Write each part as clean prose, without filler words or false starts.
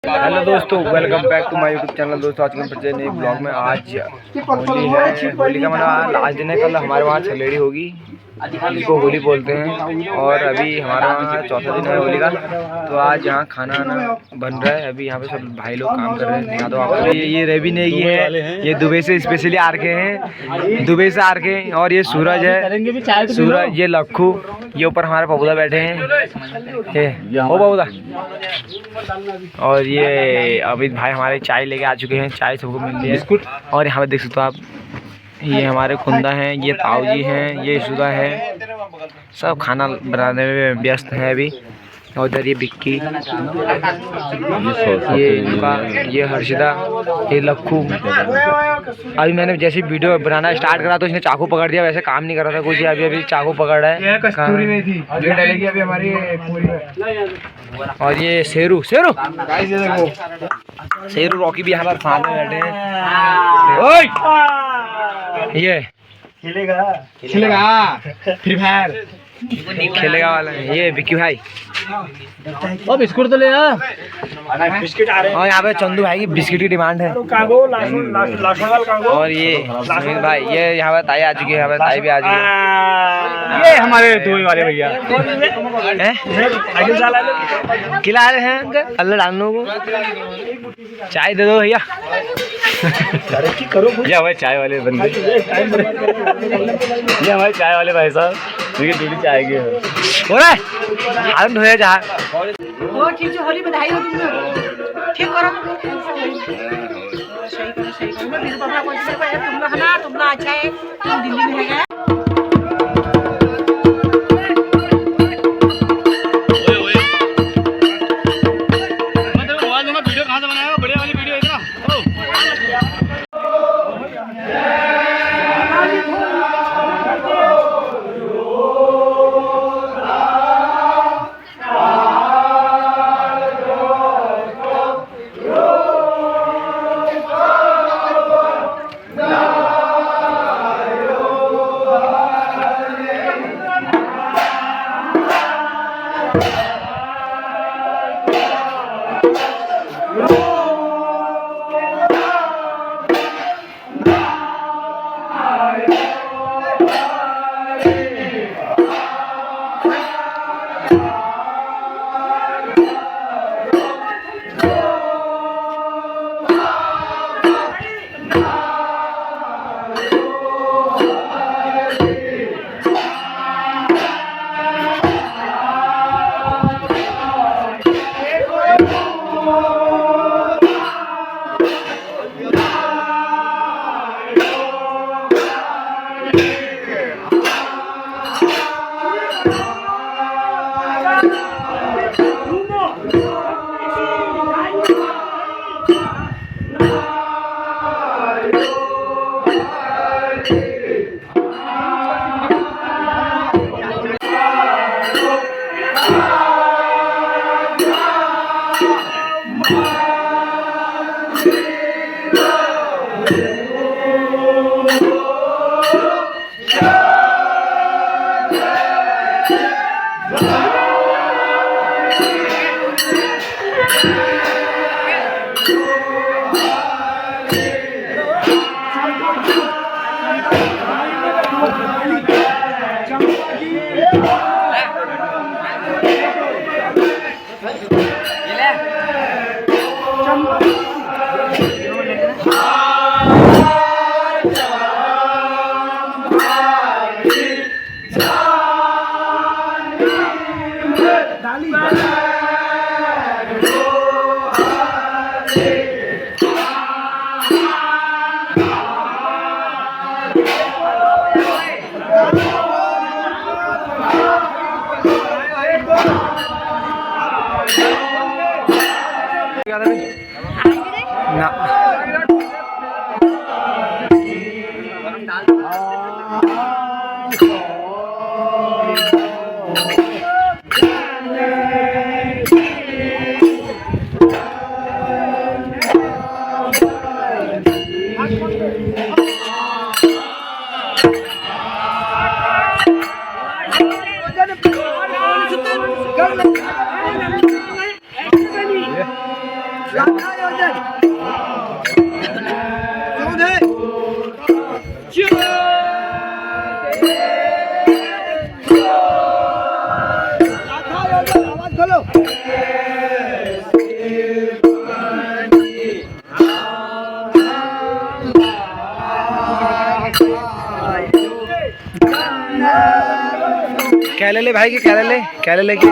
Hello दोस्तों, welcome back to my YouTube channel. दोस्तों, आज के बच्चे नए ब्लॉग में आज होली है। होली का मतलब लास्ट दिन है। कल हमारे वहाँ छलेड़ी होगी, जिसको होली बोलते हैं। और अभी हमारा वहाँ चौथा दिन है होली का। तो आज यहाँ खाना बन रहा है। अभी यहाँ पे सब भाई लोग काम कर रहे हैं। दिखा दो आप। ये रवि नेगी है, ये दुबई से स्पेशली आ रखे हैं, दुबई से आ रखे हैं। और ये सूरज है, सूरज, ये लक्खू, ये ऊपर हमारे बबूदा बैठे हैं, ओ बबूदा। और ये अभी भाई हमारे चाय लेके आ चुके हैं। चाय सबको मिल रही है। और यहाँ पे देख सकते हो आप, ये हमारे कुंदा हैं, ये ताऊ जी हैं, ये यशोदा है। सब खाना बनाने में व्यस्त हैं अभी। और उधर ये बिक्की, ये इनका, ये हर्षिदा, ये लक्खू। अभी मैंने जैसे वीडियो बनाना स्टार्ट करा तो इसने चाकू पकड़ दिया। वैसे काम नहीं कर रहा था कुछ, अभी चाकू पकड़ रहा है। कस्तूरी में थी जो डलेगी अभी हमारी पूरी में। और ये शेरू शेरू रॉकी भी यहाँ पर साथ में बैठे हैं। ये खेलेगा फ्री फायर खेलेगा वाला है ये विक्की भाई। और बिस्कुट तो ले आ, बिस्किट आ रहे हैं। और यहाँ पे चंदू भाई की बिस्किट की डिमांड है। और ये सुनील भाई, ये यहाँ पे ताई आ चुकी है। यहाँ पे ताई भी आ चुकी है। ये हमारे दो वाले भैया खिला रहे हैं। अल्लाह डालने को चाय दे दो भैया। ये हमारे चाय वाले बंदे, ये हमारे चाय वाले भाई साहब, ड्यूटी चाय की हो रहा है। हाथ धोया जा ठीक है। होली बधाई हो तुमने, ठीक करो, सही करो, सही करो। मेरे पापा को तुम लोग ना, तुम लोग अच्छा है, तुम दिल्ली में है। क्या ले भाई की, क्या ले की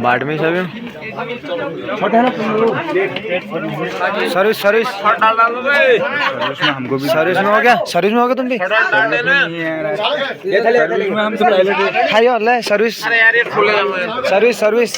बाट में सभी सर्विस सर्विस हमको भी सर्विस में हो गया तुम भी खाइयो ले सर्विस सर्विस सर्विस